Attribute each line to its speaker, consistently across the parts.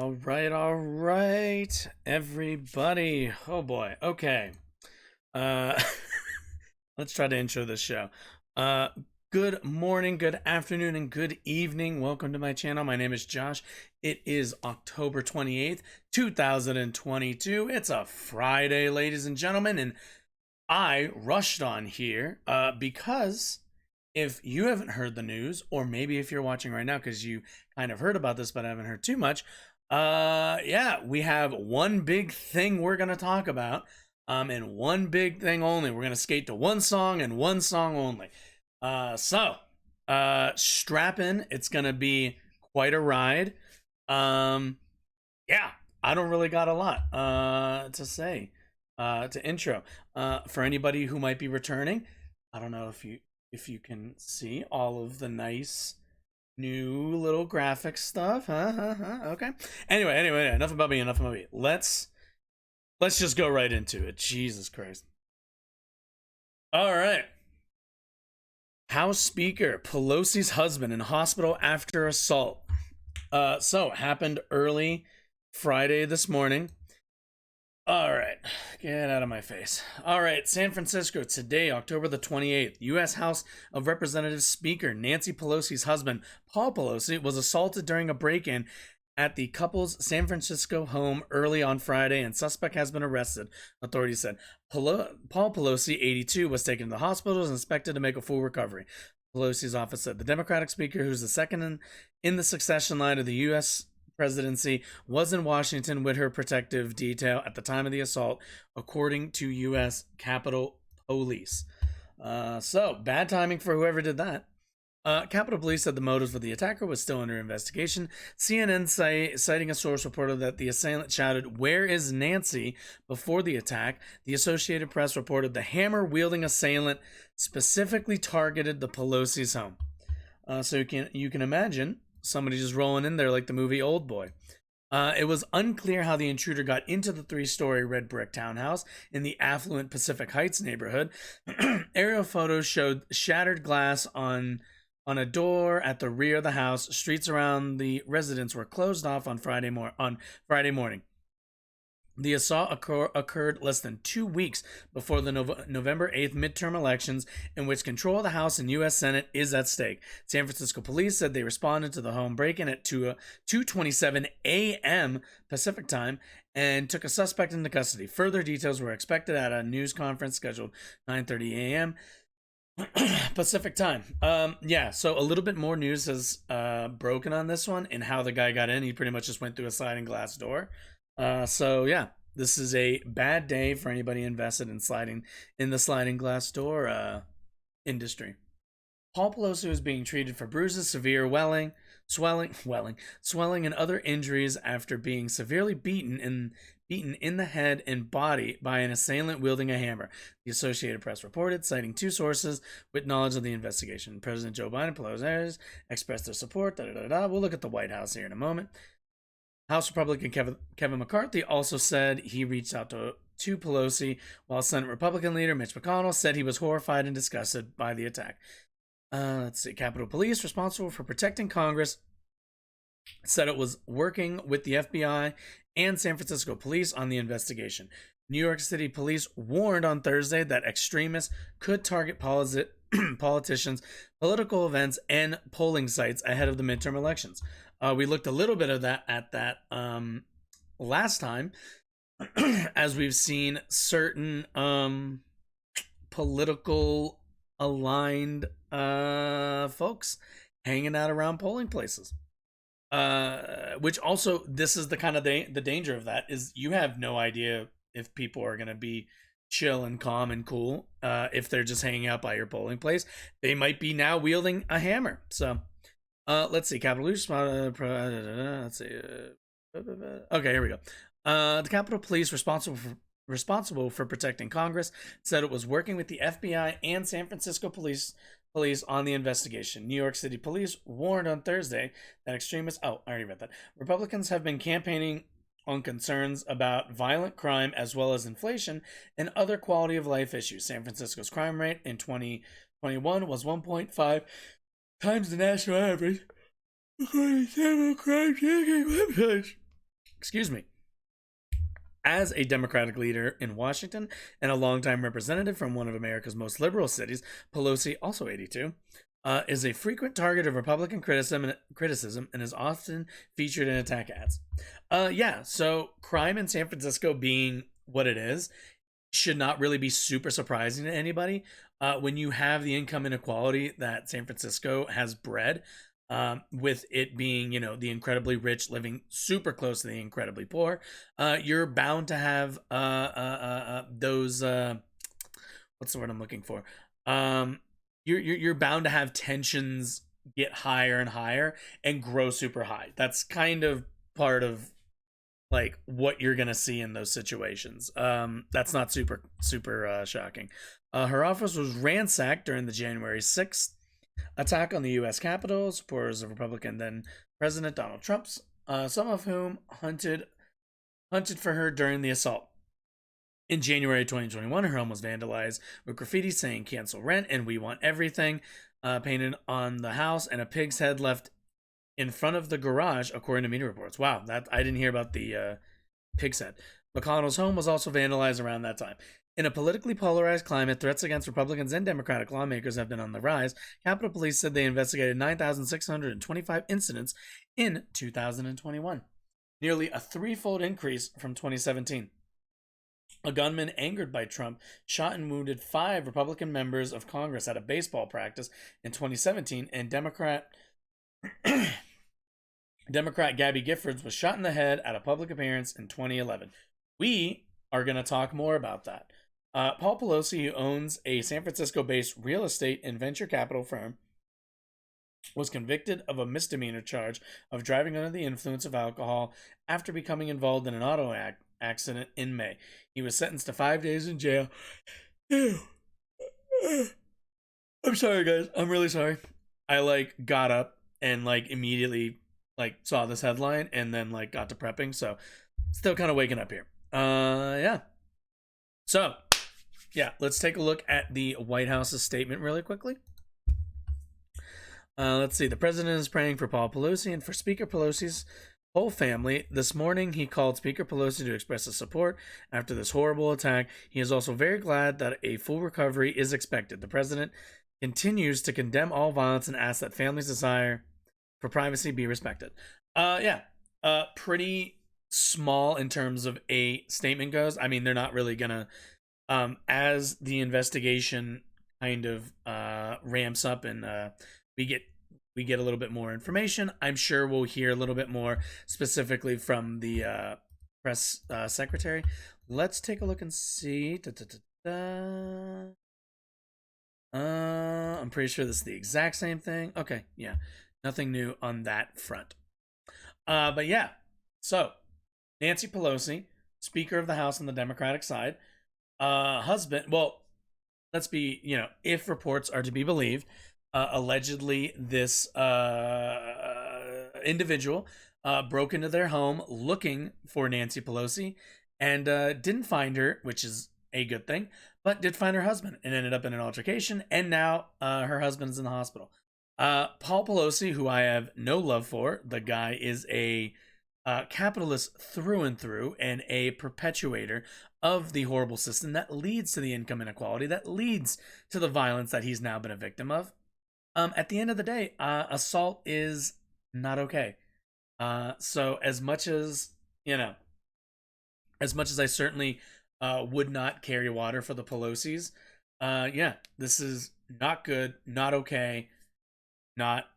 Speaker 1: All right, everybody. Oh boy. Okay. Uh let's try to intro this show. Uh Good morning, good afternoon, and good evening. Welcome to my channel. My name is Josh. It is October 28th, 2022. It's a Friday, ladies and gentlemen, and I rushed on here because if you haven't heard the news, or maybe if you're watching right now because you kind of heard about this but haven't heard too much, yeah, we have one big thing we're gonna talk about, and one big thing only. We're gonna skate to one song and one song only. Strap in. It's gonna be quite a ride. Yeah, I don't really got a lot to say to intro. For anybody who might be returning, I don't know if you can see all of the nice new little graphic stuff. Okay. Anyway, enough about me. Let's just go right into it. Jesus Christ. All right. House Speaker Pelosi's husband in hospital after assault. Happened early Friday this morning. All right, get out of my face. All right, San Francisco today, October the 28th. U.S. House of Representatives Speaker Nancy Pelosi's husband, Paul Pelosi, was assaulted during a break-in at the couple's San Francisco home early on Friday, and suspect has been arrested, authorities said. Paul Pelosi, 82, was taken to the hospital and expected to make a full recovery. Pelosi's office said the Democratic Speaker, who's the second in the succession line of the U.S. presidency, was in Washington with her protective detail at the time of the assault, according to U.S. Capitol Police. Bad timing for whoever did that. Capitol Police said the motives for the attacker was still under investigation. CNN citing a source reported that the assailant shouted, "Where is Nancy?" before the attack. The Associated Press reported the hammer-wielding assailant specifically targeted the Pelosi's home. So you can imagine somebody just rolling in there like the movie Old Boy. It was unclear how the intruder got into the 3-story red brick townhouse in the affluent Pacific Heights neighborhood. Aerial photos showed shattered glass on a door at the rear of the house. Streets around the residence were closed off on Friday morning. The assault occurred less than 2 weeks before the November 8th midterm elections, in which control of the House and U.S. Senate is at stake. San Francisco police said they responded to the home break-in at 2:27 a.m. Pacific time and took a suspect into custody. Further details were expected at a news conference scheduled 9:30 a.m. Pacific time. So a little bit more news has broken on this one and how the guy got in. He pretty much just went through a sliding glass door. This is a bad day for anybody invested in the sliding glass door industry. Paul Pelosi is being treated for bruises, severe swelling, and other injuries after being severely beaten in the head and body by an assailant wielding a hammer, the Associated Press reported, citing 2 sources with knowledge of the investigation. President Joe Biden and Pelosi expressed their support. We'll look at the White House here in a moment. House Republican Kevin McCarthy also said he reached out to Pelosi, while Senate Republican leader Mitch McConnell said he was horrified and disgusted by the attack. Capitol Police, responsible for protecting Congress, said it was working with the FBI and San Francisco police on the investigation. New York City police warned on Thursday that extremists could target politicians, political events, and polling sites ahead of the midterm elections. We looked a little bit of that last time, as we've seen certain political aligned folks hanging out around polling places. Which also, this is the kind of the danger of that, is you have no idea if people are going to be chill and calm and cool. If they're just hanging out by your polling place, they might be now wielding a hammer. So let's see. Capitol Police. Let's see. Okay, here we go. The Capitol Police, responsible for protecting Congress, said it was working with the FBI and San Francisco police on the investigation. New York City police warned on Thursday that extremists. Oh, I already read that. Republicans have been campaigning on concerns about violent crime as well as inflation and other quality of life issues. San Francisco's crime rate in 2021 was 1.5 times the national average, according to several crime-checking websites. excuse me. As a Democratic leader in Washington and a longtime representative from one of America's most liberal cities, Pelosi, also 82, is a frequent target of Republican criticism and is often featured in attack ads. Yeah, so crime in San Francisco being what it is should not really be super surprising to anybody. When you have the income inequality that San Francisco has bred, with it being, the incredibly rich living super close to the incredibly poor, you're bound to have those. What's the word I'm looking for? You're bound to have tensions get higher and higher and grow super high. That's kind of part of like what you're gonna see in those situations. That's not super shocking. Her office was ransacked during the January 6th attack on the U.S. Capitol. Supporters of Republican then President Donald Trump's, some of whom hunted for her during the assault. In January 2021, her home was vandalized with graffiti saying "Cancel rent" and "We want everything" painted on the house, and a pig's head left in front of the garage, according to media reports. Wow, that I didn't hear about the pig's head. McConnell's home was also vandalized around that time. In a politically polarized climate, threats against Republicans and Democratic lawmakers have been on the rise. Capitol Police said they investigated 9,625 incidents in 2021, nearly a threefold increase from 2017. A gunman angered by Trump shot and wounded 5 Republican members of Congress at a baseball practice in 2017, and Democrat Gabby Giffords was shot in the head at a public appearance in 2011. We are going to talk more about that. Paul Pelosi, who owns a San Francisco-based real estate and venture capital firm, was convicted of a misdemeanor charge of driving under the influence of alcohol after becoming involved in an auto accident in May. He was sentenced to 5 days in jail. I'm sorry, guys. I'm really sorry. I got up and immediately saw this headline and then got to prepping, so still kind of waking up here. Yeah. So, yeah, let's take a look at the White House's statement really quickly. Let's see. The president is praying for Paul Pelosi and for Speaker Pelosi's whole family. This morning, he called Speaker Pelosi to express his support after this horrible attack. He is also very glad that a full recovery is expected. The president continues to condemn all violence and asks that families' desire for privacy be respected. Pretty small in terms of a statement goes. I mean, they're not really gonna, as the investigation kind of ramps up and we get a little bit more information, I'm sure we'll hear a little bit more specifically from the press secretary. Let's take a look and see. I'm pretty sure this is the exact same thing. Okay, yeah. Nothing new on that front. But yeah, so Nancy Pelosi, Speaker of the House on the Democratic side, husband, well, let's be, if reports are to be believed, allegedly this individual broke into their home looking for Nancy Pelosi and didn't find her, which is a good thing, but did find her husband and ended up in an altercation, and now her husband's in the hospital. Paul Pelosi, who I have no love for, the guy is a capitalist through and through and a perpetuator of the horrible system that leads to the income inequality, that leads to the violence that he's now been a victim of. At the end of the day, assault is not okay. So as much as I certainly would not carry water for the Pelosi's, this is not good, not okay, not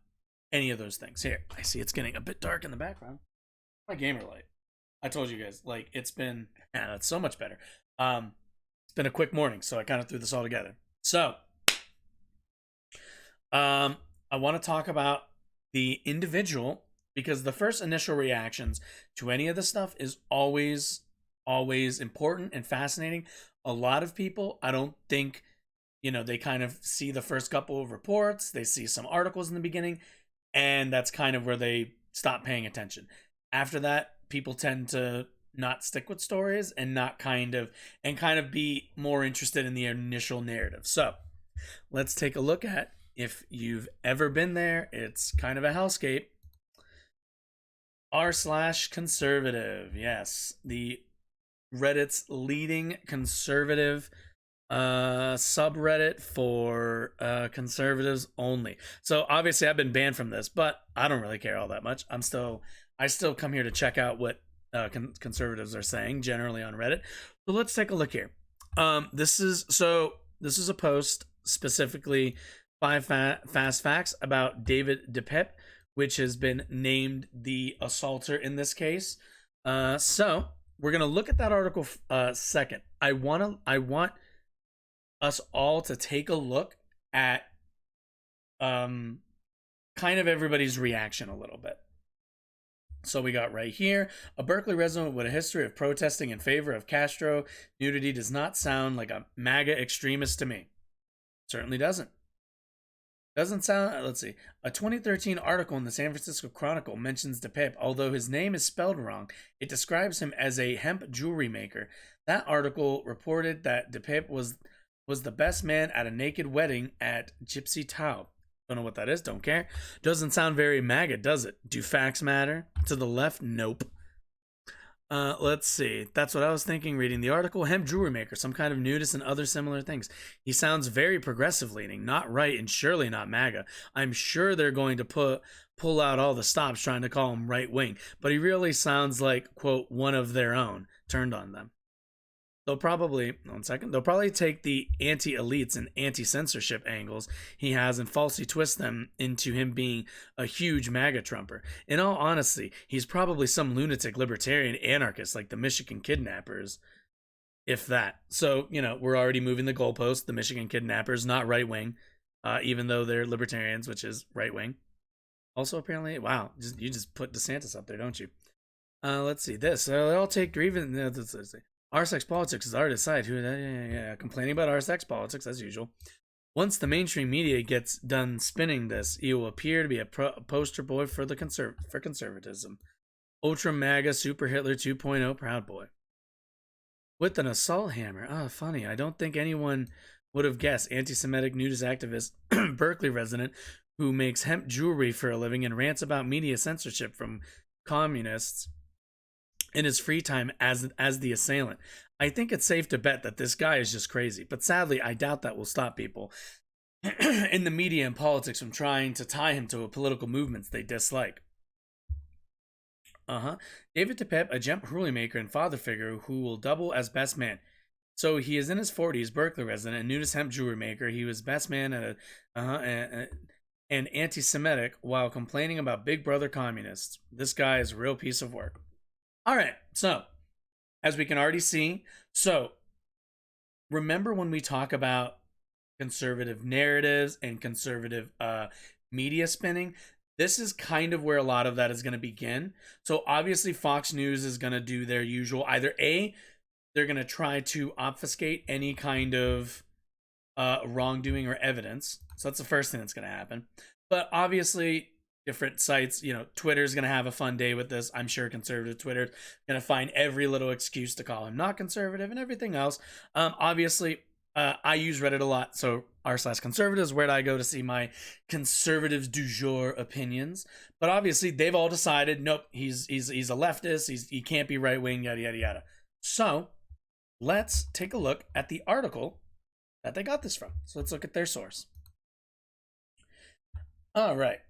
Speaker 1: any of those things. Here, I see it's getting a bit dark in the background. My gamer light. I told you guys, it's been, that's so much better. It's been a quick morning, so I kind of threw this all together. So, I want to talk about the individual, because the first initial reactions to any of this stuff is always important and fascinating. A lot of people, I don't think, they kind of see the first couple of reports, they see some articles in the beginning, and that's kind of where they stop paying attention. After that, people tend to not stick with stories and kind of be more interested in the initial narrative. So let's take a look at, if you've ever been there, it's kind of a hellscape. r/conservative. Yes, the Reddit's leading conservative subreddit for conservatives only. So obviously I've been banned from this, but I don't really care all that much. I still come here to check out what conservatives are saying generally on Reddit. So let's take a look here. This is a post specifically 5 fast facts about David DePep, which has been named the assaulter in this case. So we're gonna look at that article second. I want us all to take a look at kind of everybody's reaction a little bit. So we got right here, a Berkeley resident with a history of protesting in favor of Castro nudity does not sound like a MAGA extremist to me. Certainly doesn't. Doesn't sound, let's see. A 2013 article in the San Francisco Chronicle mentions DePep. Although his name is spelled wrong, it describes him as a hemp jewelry maker. That article reported that DePep was the best man at a naked wedding at Gypsy Tao. Don't know what that is, don't care. Doesn't sound very MAGA, does it? Do facts matter? To the left, nope. Let's see. That's what I was thinking reading the article. Hemp jewelry maker, some kind of nudist and other similar things. He sounds very progressive leaning, not right and surely not MAGA. I'm sure they're going to pull out all the stops trying to call him right wing, but he really sounds like, quote, one of their own turned on them. They'll probably take the anti-elites and anti-censorship angles he has and falsely twist them into him being a huge MAGA Trumper. In all honesty, he's probably some lunatic libertarian anarchist like the Michigan kidnappers, if that. So, we're already moving the goalpost. The Michigan kidnappers, not right-wing, even though they're libertarians, which is right-wing. Also, apparently, wow, you just put DeSantis up there, don't you? Let's see this. I'll take even... R-sex politics is our decide who complaining about R-sex politics as usual. Once the mainstream media gets done spinning this, he will appear to be a poster boy for conservatism. Ultra MAGA Super Hitler 2.0 Proud Boy. With an assault hammer. Oh, funny. I don't think anyone would have guessed anti-Semitic nudist activist, Berkeley resident, who makes hemp jewelry for a living and rants about media censorship from communists in his free time as the assailant. I think it's safe to bet that this guy is just crazy, but sadly, I doubt that will stop people in the media and politics from trying to tie him to a political movements they dislike. David DePep, a gem jewelry maker and father figure who will double as best man. So he is in his 40s, Berkeley resident, a nudist hemp jewelry maker. He was best man at and anti-Semitic while complaining about Big Brother communists. This guy is a real piece of work. All right, so as we can already see, remember when we talk about conservative narratives and conservative media spinning, this is kind of where a lot of that is going to begin. So obviously Fox News is going to do their usual, either A, they're going to try to obfuscate any kind of wrongdoing or evidence. So that's the first thing that's going to happen. But obviously different sites, Twitter's going to have a fun day with this. I'm sure conservative Twitter's going to find every little excuse to call him not conservative and everything else. Obviously, I use Reddit a lot, so r/conservatives, where do I go to see my conservatives du jour opinions? But obviously, they've all decided, nope, he's a leftist, he can't be right-wing, yada, yada, yada. So, let's take a look at the article that they got this from. So let's look at their source. All right.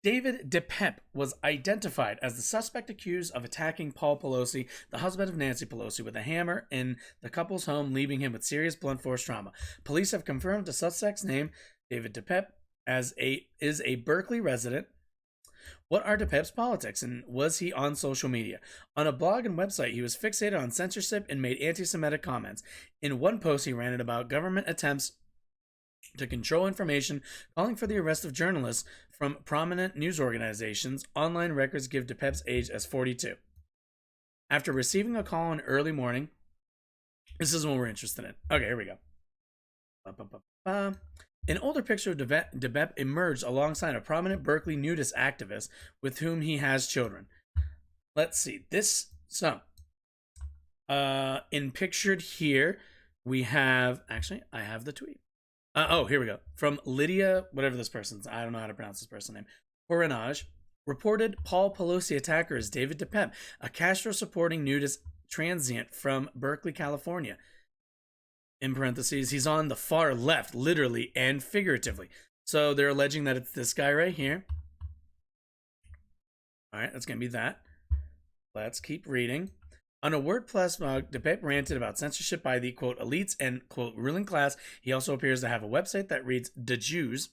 Speaker 1: David DePep was identified as the suspect accused of attacking Paul Pelosi, the husband of Nancy Pelosi, with a hammer in the couple's home, leaving him with serious blunt force trauma. Police have confirmed the suspect's name, David DePep, is a Berkeley resident. What are DePep's politics, and was he on social media? On a blog and website, he was fixated on censorship and made anti-Semitic comments. In one post, he ranted about government attempts to control information, calling for the arrest of journalists from prominent news organizations. Online records give DePep's age as 42. After receiving a call in early morning, this is what we're interested in. Okay, here we go. An older picture of DePep emerged alongside a prominent Berkeley nudist activist with whom he has children. Let's see. In pictured here, we have, actually, I have the tweet. Here we go. From Lydia, whatever this person's, I don't know how to pronounce this person's name. Corinage Reported Paul Pelosi attacker is David DePep, a Castro-supporting nudist transient from Berkeley, California. In parentheses, he's on the far left, literally and figuratively. So they're alleging that it's this guy right here. All right, that's going to be that. Let's keep reading. On a WordPress blog, DePep ranted about censorship by the, quote, elites and, quote, ruling class. He also appears to have a website that reads The Jews.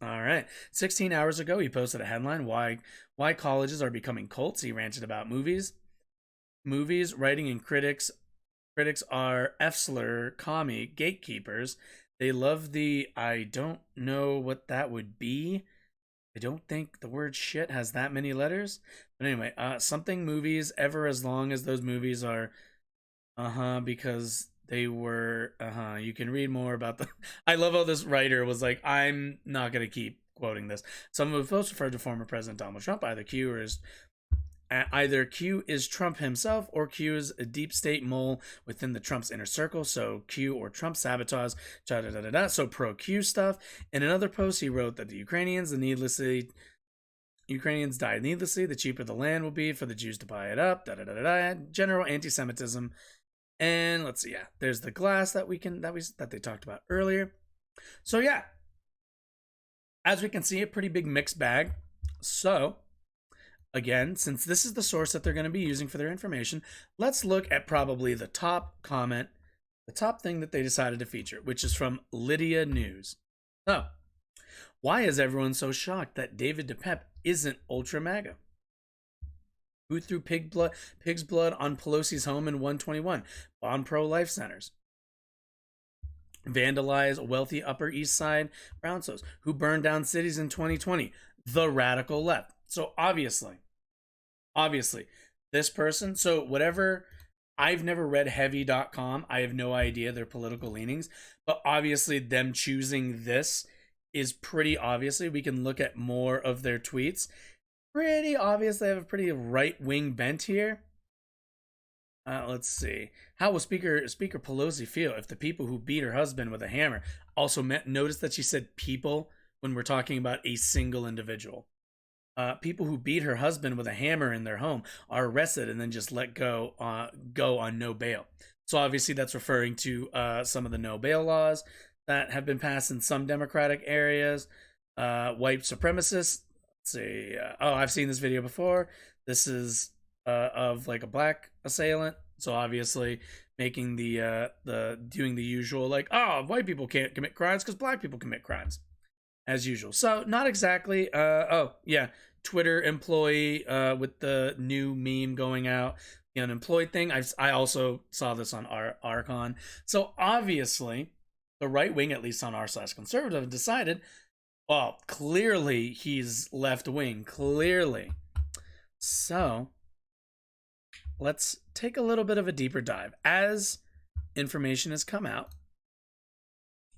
Speaker 1: All right. 16 hours ago, he posted a headline, Why colleges are becoming cults. He ranted about movies, writing, and critics. Critics are F-slur, commie, gatekeepers. They love the, I don't know what that would be. I don't think the word shit has that many letters. But anyway, something movies ever as long as those movies are, because they were, you can read more about the, I love how this writer was like, I'm not going to keep quoting this. Some of the posts referred to former President Donald Trump, either Q is Trump himself or Q is a deep state mole within the Trump's inner circle. So Q or Trump sabotage, so pro Q stuff. In another post, he wrote that the Ukrainians died needlessly. The cheaper the land will be for the Jews to buy it up. General anti-Semitism. And let's see, there's the glass that they talked about earlier. So yeah, as we can see, a pretty big mixed bag. So again, since this is the source that they're going to be using for their information, let's look at probably the top comment, the top thing that they decided to feature, which is from Lydia News. So, why is everyone so shocked that David DePep isn't ultra MAGA? Who threw pig's blood on Pelosi's home in 121? Bomb pro-life centers. Vandalize wealthy Upper East Side brownstones. Who burned down cities in 2020? The radical left. So obviously, this person, so whatever, I've never read heavy.com. I have no idea their political leanings, but obviously them choosing this is pretty obviously, we can look at more of their tweets. Pretty obvious they have a pretty right-wing bent here. Let's see. How will Speaker Pelosi feel if the people who beat her husband with a hammer also notice that she said people when we're talking about a single individual? People who beat her husband with a hammer in their home are arrested and then just let go on no bail. So obviously that's referring to some of the no bail laws that have been passed in some Democratic areas. White supremacists. Let's see. I've seen this video before. This is of like a black assailant. So obviously making the doing the usual like, white people can't commit crimes because black people commit crimes. As usual. So not exactly. Twitter employee with the new meme going out, the unemployed thing. I also saw this on Archon. So obviously, the right wing, at least on r/conservative, decided, well, clearly he's left wing. Clearly. So let's take a little bit of a deeper dive as information has come out.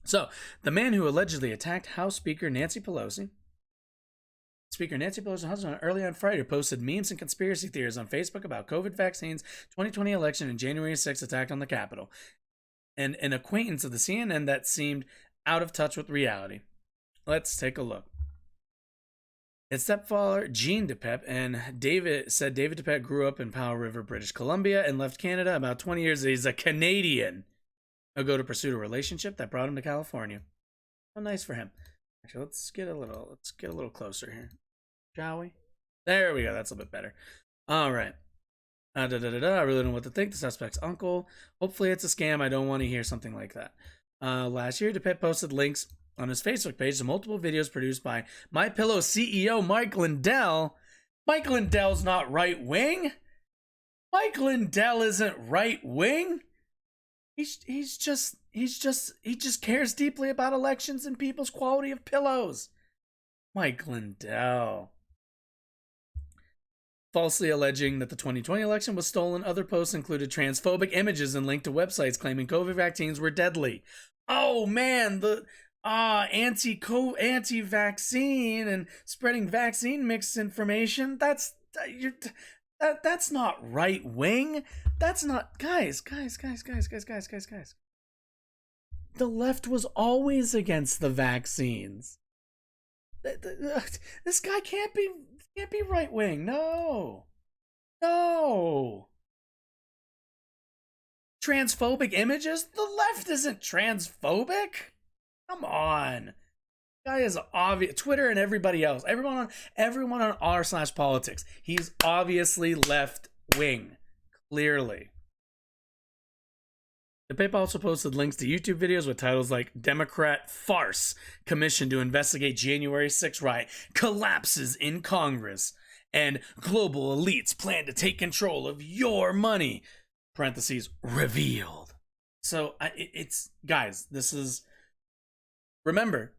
Speaker 1: So, the man who allegedly attacked House Speaker Nancy Pelosi's husband early on Friday posted memes and conspiracy theories on Facebook about COVID vaccines, 2020 election, and January 6th attack on the Capitol, and an acquaintance of the CNN that seemed out of touch with reality. Let's take a look. His stepfather, Gene DePep, and David DePep grew up in Powell River, British Columbia, and left Canada about 20 years ago. He's a Canadian. Ago to pursue a relationship that brought him to California. Oh, nice for him. Actually, let's get a little closer here, shall we? There we go. That's a bit better. All right. I really don't know what to think. The suspect's uncle. Hopefully, it's a scam. I don't want to hear something like that. Last year, DePep posted links on his Facebook page to multiple videos produced by MyPillow CEO Mike Lindell. Mike Lindell's not right wing. Mike Lindell isn't right wing. He just cares deeply about elections and people's quality of pillows. Mike Lindell. Falsely alleging that the 2020 election was stolen, other posts included transphobic images and linked to websites claiming COVID vaccines were deadly. Oh man, the anti-vaccine and spreading vaccine mixed information. That's not right wing. That's not, guys. The left was always against the vaccines. This guy can't be Can't be right wing. No. No. Transphobic images? The left isn't transphobic. Come on. Guy is obvious. Twitter and everybody else. Everyone on r/politics. He's obviously left wing. Clearly. The paper also posted links to YouTube videos with titles like Democrat Farce Commission to Investigate January 6th Riot Collapses in Congress and Global Elites Plan to Take Control of Your Money, parentheses, revealed. So it's, guys, this is, remember,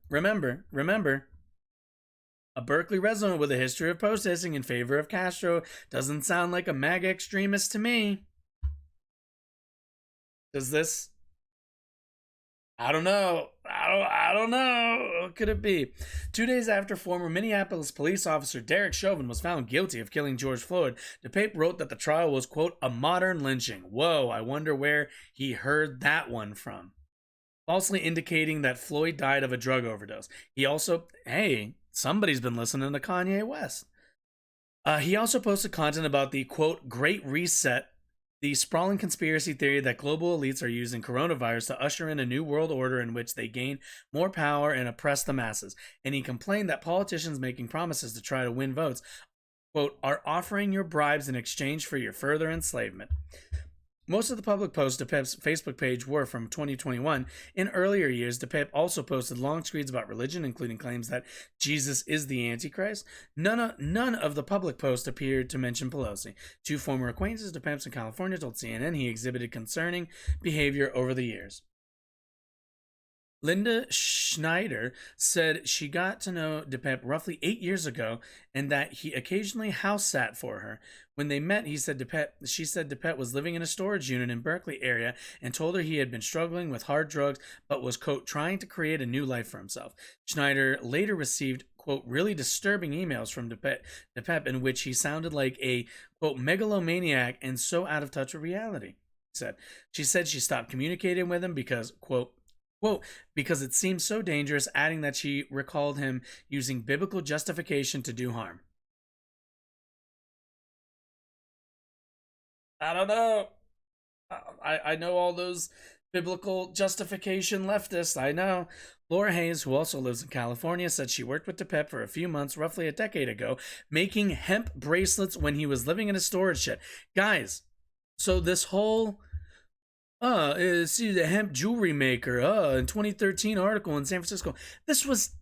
Speaker 1: a Berkeley resident with a history of protesting in favor of Castro doesn't sound like a MAGA extremist to me. Does this? I don't know. I don't know. What could it be? 2 days after former Minneapolis police officer Derek Chauvin was found guilty of killing George Floyd, DePape wrote that the trial was, quote, a modern lynching. Whoa, I wonder where he heard that one from. Falsely indicating that Floyd died of a drug overdose. He also, hey, somebody's been listening to Kanye West. He also posted content about the, quote, Great Reset, the sprawling conspiracy theory that global elites are using coronavirus to usher in a new world order in which they gain more power and oppress the masses. And he complained that politicians making promises to try to win votes, quote, are offering your bribes in exchange for your further enslavement. Most of the public posts DePep's Facebook page were from 2021. In earlier years, DePep also posted long screeds about religion, including claims that Jesus is the Antichrist. None of the public posts appeared to mention Pelosi. Two former acquaintances, DePep's in California, told CNN he exhibited concerning behavior over the years. Linda Schneider said she got to know DePep roughly 8 years ago and that he occasionally house sat for her. When they met, she said DePep was living in a storage unit in Berkeley area and told her he had been struggling with hard drugs but was, quote, trying to create a new life for himself. Schneider later received, quote, really disturbing emails from DePep in which he sounded like a, quote, megalomaniac and so out of touch with reality. She said she stopped communicating with him because, quote, because it seemed so dangerous, adding that she recalled him using biblical justification to do harm. I don't know. I know all those biblical justification leftists. I know. Laura Hayes, who also lives in California, said she worked with DePep for a few months, roughly a decade ago, making hemp bracelets when he was living in a storage shed. Guys, so this whole... see the hemp jewelry maker, in 2013 article in San Francisco. This was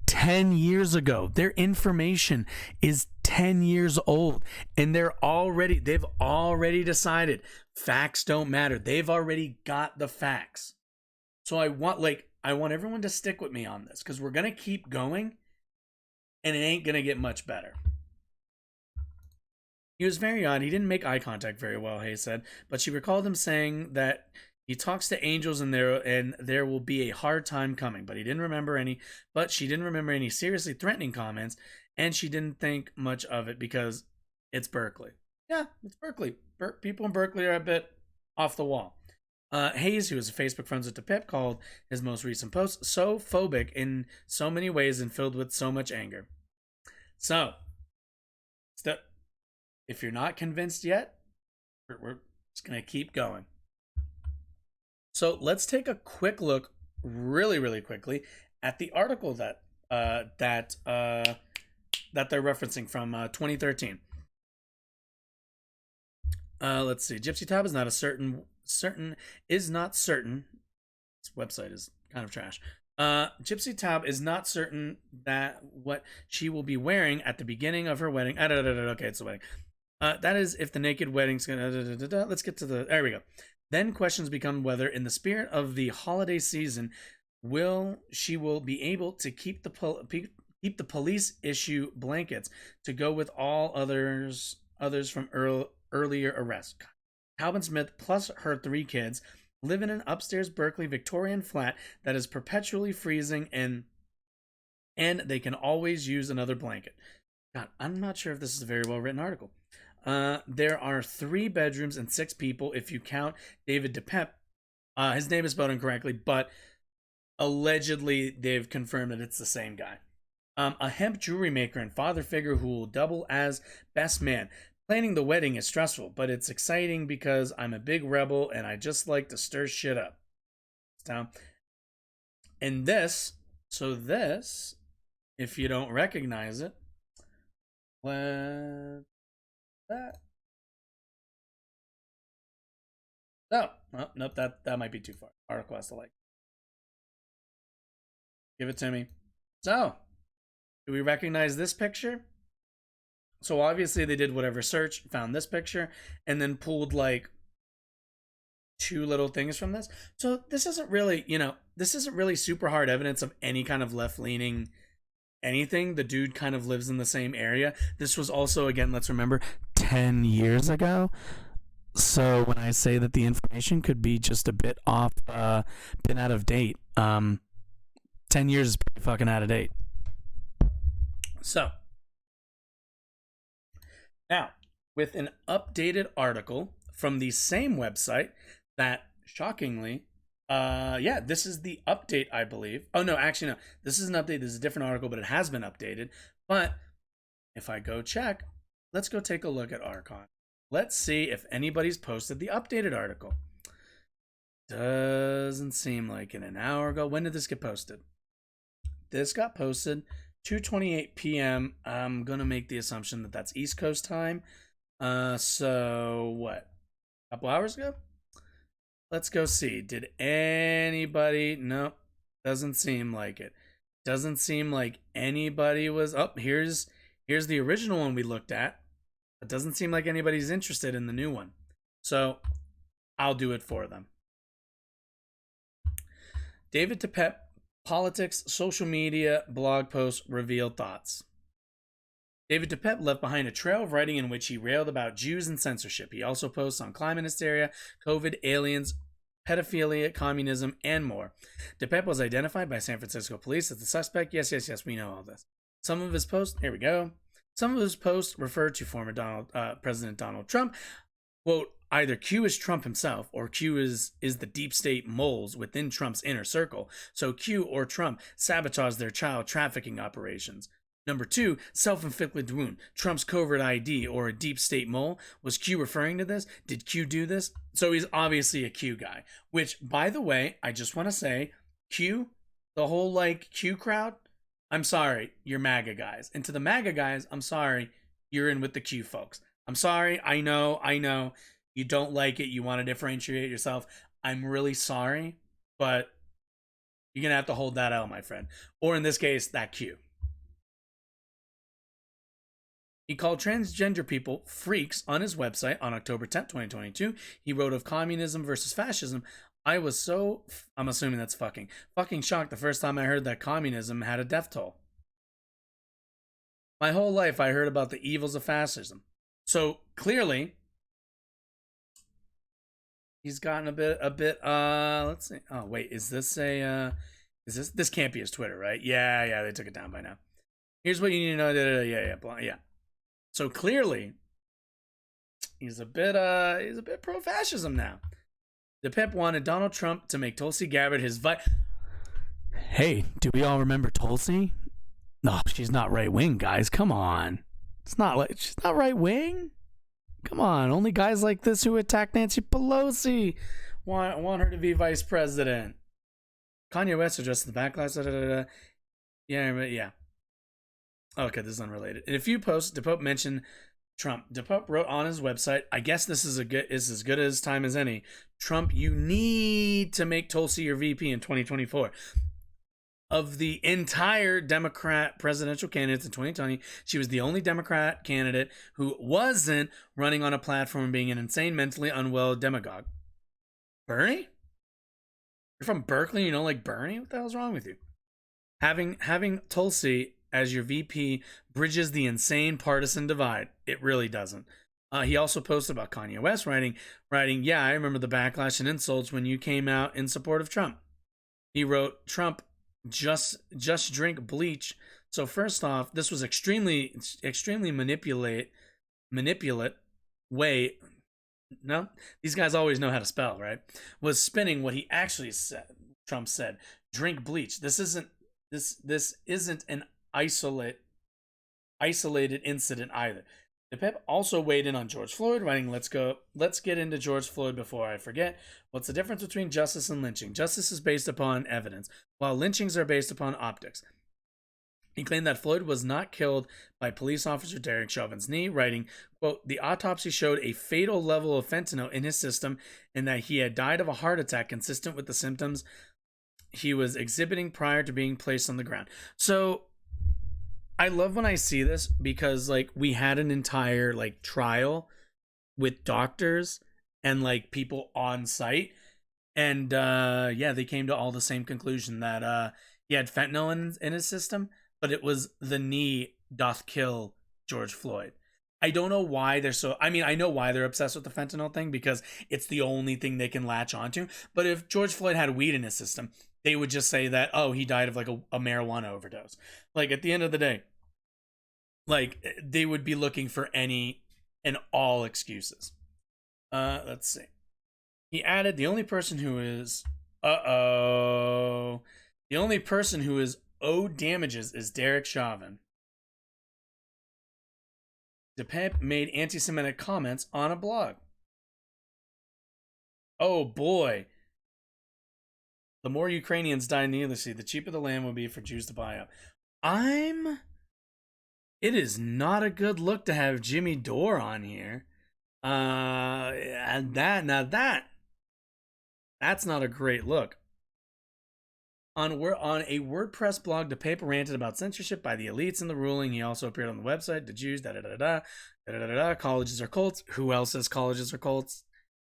Speaker 1: 10 years ago. Their information is 10 years old, and they've already decided facts don't matter. They've already got the facts. So I want everyone to stick with me on this, because we're going to keep going, and it ain't going to get much better. He was very odd. He didn't make eye contact very well, Hayes said, but she recalled him saying that he talks to angels and there will be a hard time coming, but she didn't remember any seriously threatening comments, and she didn't think much of it because it's Berkeley. Yeah, it's Berkeley. People in Berkeley are a bit off the wall. Hayes, who is a Facebook friends with DePep, called his most recent post so phobic in so many ways and filled with so much anger. So, if you're not convinced yet, we're just going to keep going. So let's take a quick look, really, really quickly, at the article that they're referencing from 2013. Let's see. Gypsy Tab is not certain. This website is kind of trash. Gypsy Tab is not certain that what she will be wearing at the beginning of her wedding. Okay, it's the wedding. That is if the naked wedding's gonna... Let's get to the... There we go. Then questions become whether, in the spirit of the holiday season, she will be able to keep the police issue blankets to go with all others from earlier arrests. Calvin Smith plus her 3 kids live in an upstairs Berkeley Victorian flat that is perpetually freezing, and they can always use another blanket. God, I'm not sure if this is a very well written article. There are 3 bedrooms and 6 people if you count David DePep. His name is spelled incorrectly, but allegedly they've confirmed that it's the same guy. A hemp jewelry maker and father figure who will double as best man. Planning the wedding is stressful, but it's exciting because I'm a big rebel and I just like to stir shit up. Down. And this, if you don't recognize it, what that? Oh, nope, that might be too far. Article has to like. Give it to me. So, do we recognize this picture? So obviously they did whatever search, found this picture, and then pulled like two little things from this. So this isn't really, this isn't really super hard evidence of any kind of left-leaning anything. The dude kind of lives in the same area. This was also, again, let's remember, 10 years ago. So when I say that the information could be just a bit off, been out of date, 10 years is pretty fucking out of date. So now, with an updated article from the same website that, shockingly, this is the update, I believe. Oh, no, actually, no. This is an update. This is a different article, but it has been updated. But if I go check, let's go take a look at Archon. Let's see if anybody's posted the updated article. Doesn't seem like it. An hour ago. When did this get posted? This got posted 2:28 p.m. I'm going to make the assumption that that's East Coast time. So what? A couple hours ago? Let's go see. Did anybody? Nope. Doesn't seem like it. Doesn't seem like anybody was. Oh, here's the original one we looked at. It doesn't seem like anybody's interested in the new one. So I'll do it for them. David DePep, politics, social media, blog post, revealed thoughts. David DePep left behind a trail of writing in which he railed about Jews and censorship. He also posts on climate hysteria, COVID, aliens, pedophilia, communism, and more. DePep was identified by San Francisco police as the suspect. Yes, we know all this. Some of his posts, here we go. Some of his posts refer to former President Donald Trump. Quote, either Q is Trump himself or Q is the deep state moles within Trump's inner circle. So Q or Trump sabotaged their child trafficking operations. Number 2, self-inflicted wound. Trump's covert ID or a deep state mole. Was Q referring to this? Did Q do this? So he's obviously a Q guy. Which, by the way, I just want to say, Q, the whole like Q crowd, I'm sorry, you're MAGA guys. And to the MAGA guys, I'm sorry, you're in with the Q folks. I'm sorry, I know. You don't like it, you want to differentiate yourself. I'm really sorry, but you're going to have to hold that L, my friend. Or in this case, that Q. He called transgender people freaks on his website on October 10th, 2022. He wrote of communism versus fascism. I'm assuming that's fucking shocked the first time I heard that communism had a death toll. My whole life I heard about the evils of fascism. So clearly, he's gotten a bit, let's see. Oh, wait, this can't be his Twitter, right? Yeah, they took it down by now. Here's what you need to know. Yeah. So clearly, he's a bit pro-fascism now. DePep wanted Donald Trump to make Tulsi Gabbard his Hey, do we all remember Tulsi? No, she's not right-wing, guys. Come on. She's not right-wing. Come on. Only guys like this who attack Nancy Pelosi want her to be vice president. Kanye West addressed the backlash. Yeah. Okay, this is unrelated. In a few posts, DePep mentioned Trump. DePep wrote on his website, I guess this is as good as time as any. Trump, you need to make Tulsi your VP in 2024. Of the entire Democrat presidential candidates in 2020, she was the only Democrat candidate who wasn't running on a platform being an insane, mentally unwell demagogue. Bernie? You're from Berkeley, you don't like Bernie? What the hell's wrong with you? Having Tulsi as your VP bridges the insane partisan divide. It really doesn't. He also posted about Kanye West, writing, yeah, I remember the backlash and insults when you came out in support of Trump. He wrote, Trump, just drink bleach. So first off, this was extremely manipulate way. No, these guys always know how to spell, right? Was spinning what he actually said. Trump said, drink bleach. This isn't an isolated incident either. DePep also weighed in on George Floyd, writing, let's get into George Floyd before I forget. What's the difference between justice and lynching? Justice is based upon evidence, while lynchings are based upon optics. He claimed that Floyd was not killed by police officer Derek Chauvin's knee, writing, quote, the autopsy showed a fatal level of fentanyl in his system and that he had died of a heart attack consistent with the symptoms he was exhibiting prior to being placed on the ground. So I love when I see this because like we had an entire like trial with doctors and like people on site, and yeah, they came to all the same conclusion that he had fentanyl in his system, but it was the knee doth kill George Floyd. I don't know why they're so. I mean, I know why they're obsessed with the fentanyl thing because it's the only thing they can latch onto. But if George Floyd had weed in his system, they would just say that, oh, he died of like a marijuana overdose. Like at the end of the day, like they would be looking for any and all excuses. Let's see. He added, the only person who is owed damages is Derek Chauvin. DePep made anti-Semitic comments on a blog. Oh boy. The more Ukrainians die needlessly, the cheaper the land will be for Jews to buy up. It is not a good look to have Jimmy Dore on here. And that's not a great look. On a WordPress blog, DePep ranted about censorship by the elites in the ruling. He also appeared on the website, the Jews, colleges are cults. Who else says colleges are cults?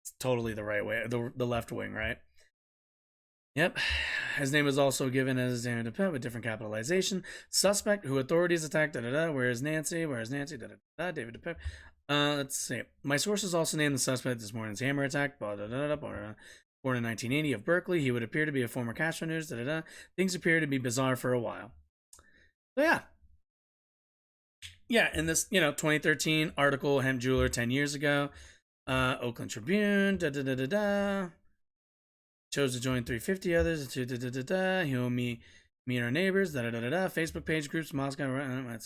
Speaker 1: It's totally the right way, the left wing, right? Yep. His name was also given as David DePep with different capitalization. Suspect who authorities attacked, Where is Nancy? David DePep. Let's see. My sources also named the suspect this morning's hammer attack, Born in 1980 of Berkeley, he would appear to be a former Castro News. Things appear to be bizarre for a while. So yeah. In this 2013 article, hemp jeweler 10 years ago, Oakland Tribune. Chose to join 350 others. He'll meet our neighbors. Facebook page groups Moscow.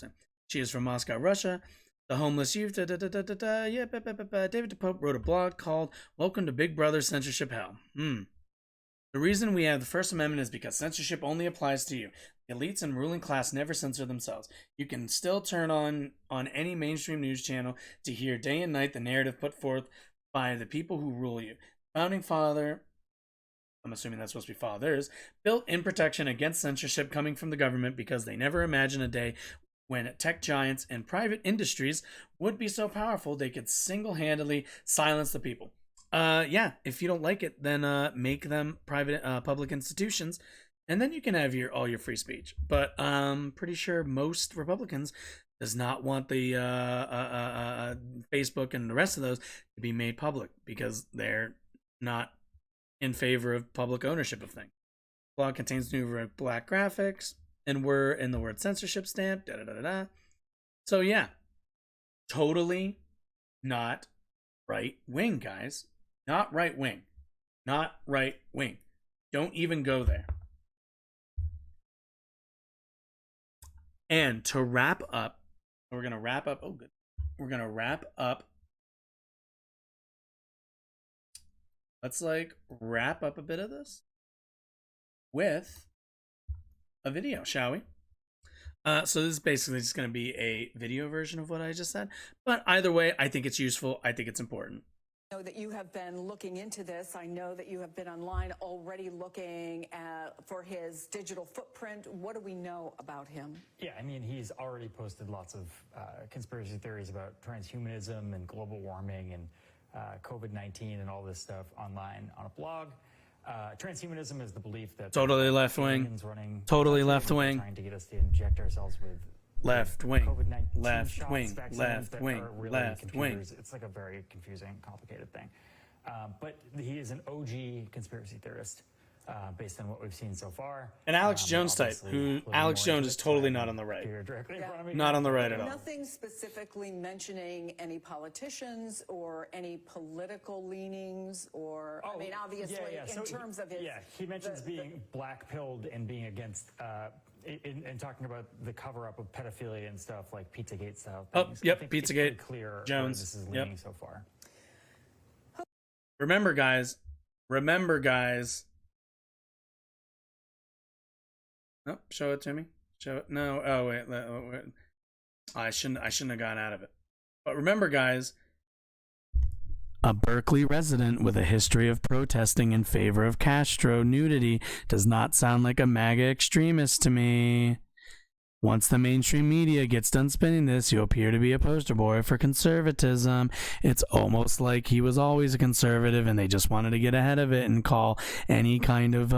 Speaker 1: She is from Moscow, Russia. The homeless youth. David DePope wrote a blog called "Welcome to Big Brother Censorship Hell." The reason we have the First Amendment is because censorship only applies to you. The elites and ruling class never censor themselves. You can still turn on any mainstream news channel to hear day and night the narrative put forth by the people who rule you. Founding father, I'm assuming that's supposed to be fathers, built in protection against censorship coming from the government because they never imagined a day when tech giants and private industries would be so powerful they could single-handedly silence the people. If you don't like it, then make them public institutions, and then you can have all your free speech. But I'm pretty sure most Republicans does not want the Facebook and the rest of those to be made public because they're not in favor of public ownership of things. The blog contains new black graphics and we're in the word censorship stamp. So yeah, totally not right wing, guys. Not right wing. Not right wing. Don't even go there. And to wrap up, we're gonna wrap up. Oh, good. We're gonna wrap up. Let's wrap up a bit of this with a video, shall we? So this is basically just going to be a video version of what I just said. But either way, I think it's useful. I think it's important.
Speaker 2: I know that you have been looking into this. I know that you have been online already looking for his digital footprint. What do we know about him?
Speaker 3: Yeah, I mean, he's already posted lots of conspiracy theories about transhumanism and global warming and COVID-19 and all this stuff online on a blog. Transhumanism is the belief that
Speaker 1: totally left wing, totally left wing,
Speaker 3: trying to get us to inject ourselves with
Speaker 1: left wing,
Speaker 3: COVID-19
Speaker 1: left
Speaker 3: shots,
Speaker 1: wing, left wing,
Speaker 3: really
Speaker 1: left wing.
Speaker 3: It's like a very confusing, complicated thing. But he is an OG conspiracy theorist. Based on what we've seen so far.
Speaker 1: And Alex Jones type, who Alex Jones is totally not on the right. Not on the right at all.
Speaker 2: Nothing specifically mentioning any politicians or any political leanings or, obviously, in terms of his...
Speaker 3: Yeah, he mentions being black-pilled and being against in talking about the cover up of pedophilia and stuff like Pizzagate style
Speaker 1: Oh,
Speaker 3: things.
Speaker 1: yep,
Speaker 3: I think it's
Speaker 1: Pizzagate,
Speaker 3: pretty clear
Speaker 1: Jones.
Speaker 3: where this is leaning so far.
Speaker 1: Remember, guys. Oh, show it to me. Show it. No. Oh wait. Wait. I shouldn't have gone out of it. But remember, guys. A Berkeley resident with a history of protesting in favor of Castro nudity does not sound like a MAGA extremist to me. Once the mainstream media gets done spinning this, you appear to be a poster boy for conservatism. It's almost like he was always a conservative and they just wanted to get ahead of it and call any kind of,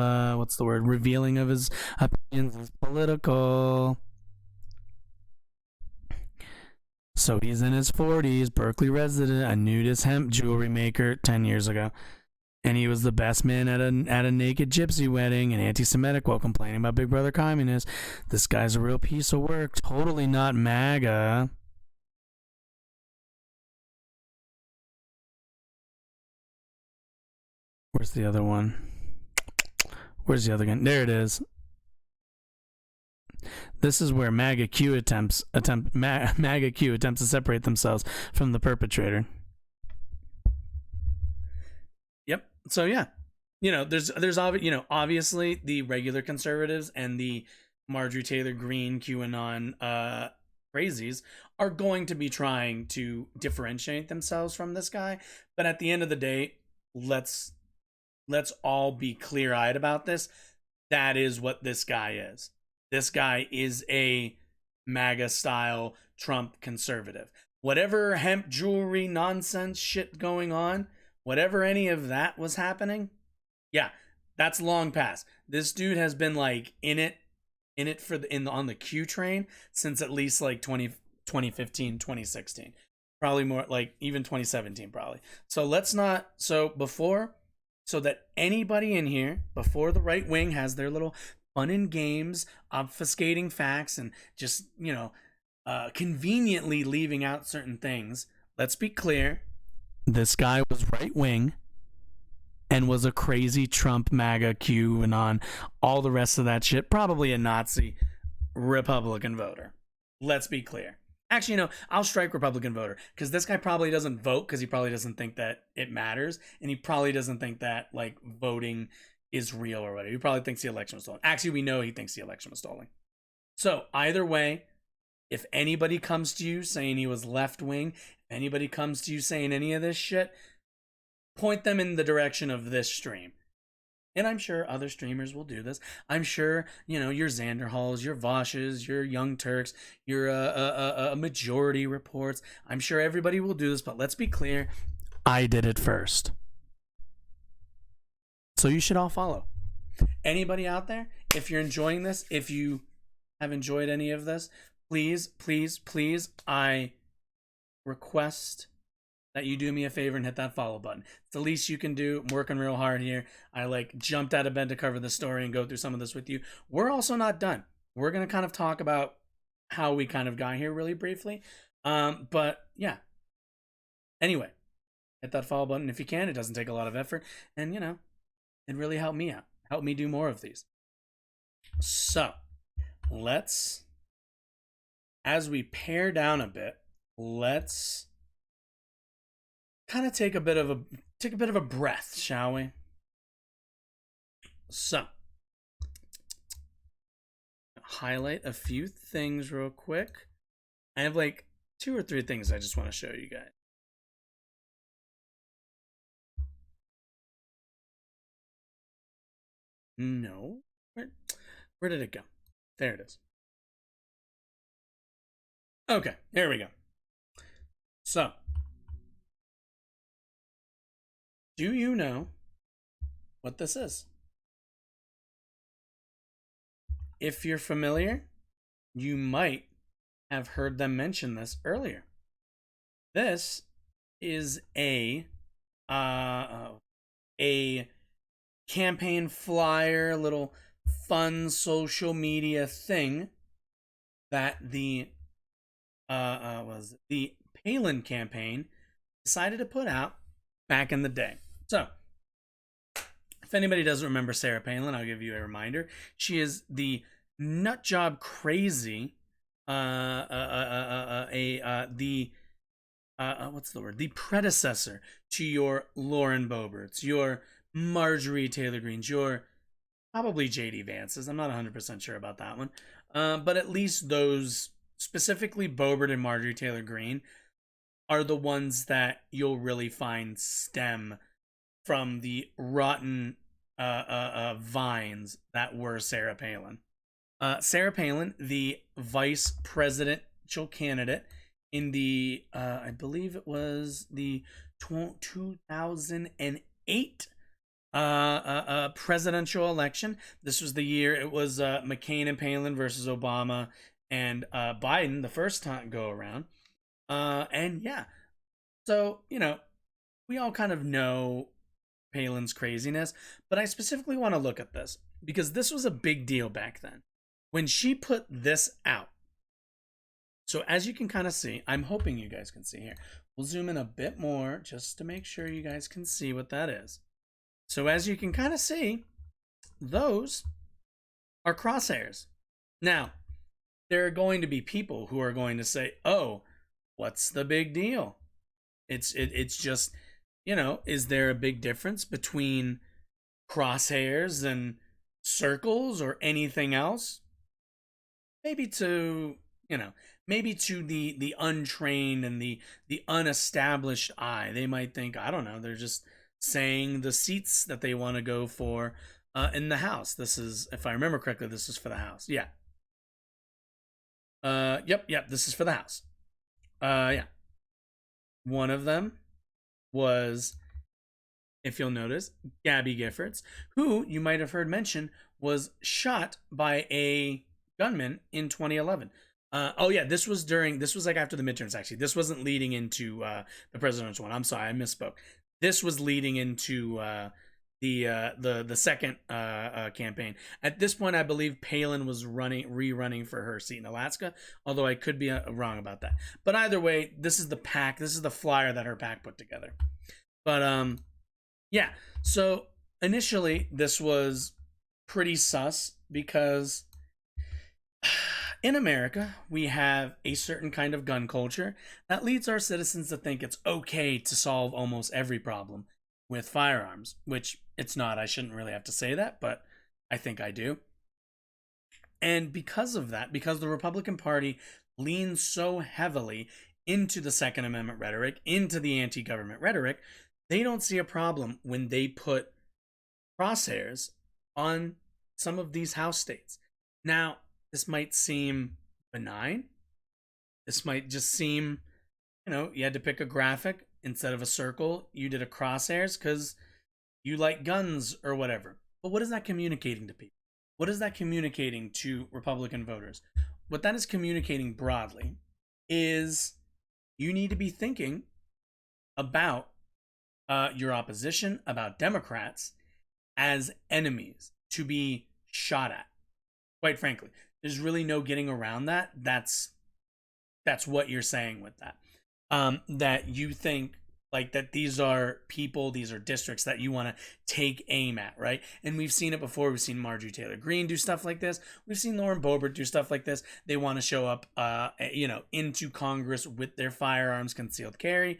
Speaker 1: revealing of his opinions as political. So he's in his 40s, Berkeley resident, a nudist hemp jewelry maker 10 years ago. And he was the best man at a naked gypsy wedding, and anti-Semitic while complaining about Big Brother communists. This guy's a real piece of work. Totally not MAGA. Where's the other one? Where's the other gun? There it is. This is where MAGA Q attempts to separate themselves from the perpetrator. Yep. So yeah, there's obviously the regular conservatives and the Marjorie Taylor Greene QAnon crazies are going to be trying to differentiate themselves from this guy. But at the end of the day, let's all be clear-eyed about this. That is what this guy is. This guy is a MAGA-style Trump conservative. Whatever hemp jewelry nonsense shit going on, whatever any of that was happening, yeah, that's long past. This dude has been like in it on the Q train since at least like 2015, 2016. Probably more like even 2017 probably. So so that anybody in here before the right wing has their little fun and games, obfuscating facts, and just, conveniently leaving out certain things. Let's be clear. This guy was right wing and was a crazy Trump, MAGA, QAnon, all the rest of that shit. Probably a Nazi Republican voter. Let's be clear. Actually, I'll strike Republican voter because this guy probably doesn't vote because he probably doesn't think that it matters. And he probably doesn't think that like voting is real or whatever. He probably thinks the election was stolen. Actually, we know he thinks the election was stolen. So either way, if anybody comes to you saying he was left-wing, if anybody comes to you saying any of this shit, point them in the direction of this stream. And I'm sure other streamers will do this. I'm sure, your Xanderhalls, your Voshes, your Young Turks, your Majority Reports. I'm sure everybody will do this, but let's be clear. I did it first. So you should all follow. Anybody out there, if you're enjoying this, if you have enjoyed any of this, please, please, please, I request that you do me a favor and hit that follow button. It's the least you can do. I'm working real hard here. I jumped out of bed to cover the story and go through some of this with you. We're also not done. We're going to kind of talk about how we kind of got here really briefly. But yeah. Anyway, hit that follow button if you can. It doesn't take a lot of effort. And, it really helped me out. Help me do more of these. So, as we pare down a bit, let's kind of take a bit of a breath, shall we? So, highlight a few things real quick. I have like 2 or 3 things I just want to show you guys. No. Where did it go? There it is. Okay, here we go. So, do you know what this is? If you're familiar, you might have heard them mention this earlier. This is a campaign flyer, little fun social media thing that the Palin campaign decided to put out back in the day. So, if anybody doesn't remember Sarah Palin, I'll give you a reminder. She is the nut job crazy the what's the word, the predecessor to your Lauren Boeberts, your Marjorie Taylor Greens, your probably JD Vance's. I'm not 100% sure about that one, but at least those, specifically Boebert and Marjorie Taylor Greene, are the ones that you'll really find stem from the rotten vines that were Sarah Palin. Sarah Palin, the vice presidential candidate in the, I believe it was the 2008 presidential election. This was the year it was McCain and Palin versus Obama and Biden the first time go around. And yeah, so, we all kind of know Palin's craziness, but I specifically want to look at this because this was a big deal back then when she put this out. So as you can kind of see, I'm hoping you guys can see here. We'll zoom in a bit more just to make sure you guys can see what that is. So as you can kind of see, those are crosshairs. Now, there are going to be people who are going to say, "Oh, what's the big deal? It's just, is there a big difference between crosshairs and circles or anything else?" Maybe to, maybe to the untrained and the unestablished eye, they might think, I don't know, they're just saying the seats that they want to go for in the House. This is, if I remember correctly, this is for the House. Yeah. Yep, this is for the House. Yeah. One of them was, if you'll notice, Gabby Giffords, who you might have heard mention was shot by a gunman in 2011. Oh yeah, this was like after the midterms, actually. This wasn't leading into the presidential one. I'm sorry, I misspoke. This was leading into the second campaign. At this point, I believe Palin was rerunning for her seat in Alaska, although I could be wrong about that. But either way, this is the pack. This is the flyer that her pack put together. But yeah. So initially, this was pretty sus because in America, we have a certain kind of gun culture that leads our citizens to think it's okay to solve almost every problem with firearms, which it's not. I shouldn't really have to say that, but I think I do. And because of that, because the Republican Party leans so heavily into the Second Amendment rhetoric, into the anti-government rhetoric, they don't see a problem when they put crosshairs on some of these House states. Now, this might seem benign. This might just seem, you had to pick a graphic. Instead of a circle, you did a crosshairs because you like guns or whatever. But what is that communicating to people? What is that communicating to Republican voters? What that is communicating broadly is you need to be thinking about your opposition, about Democrats, as enemies to be shot at. Quite frankly, there's really no getting around that. That's what you're saying with that. That you think like that these are people, these are districts that you want to take aim at, right? And we've seen it before. We've seen Marjorie Taylor Greene do stuff like this. We've seen Lauren Boebert do stuff like this. They want to show up, into Congress with their firearms, concealed carry.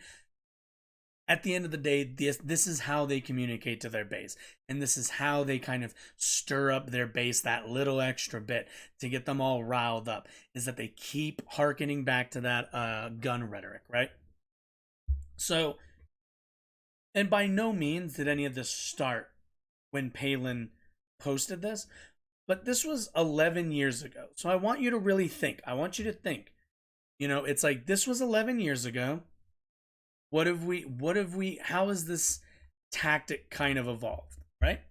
Speaker 1: At the end of the day, this is how they communicate to their base. And this is how they kind of stir up their base that little extra bit to get them all riled up, is that they keep hearkening back to that gun rhetoric, right? So, and by no means did any of this start when Palin posted this, but this was 11 years ago. So I want you to really think. I want you to think. It's like this was 11 years ago. How has this tactic kind of evolved, right?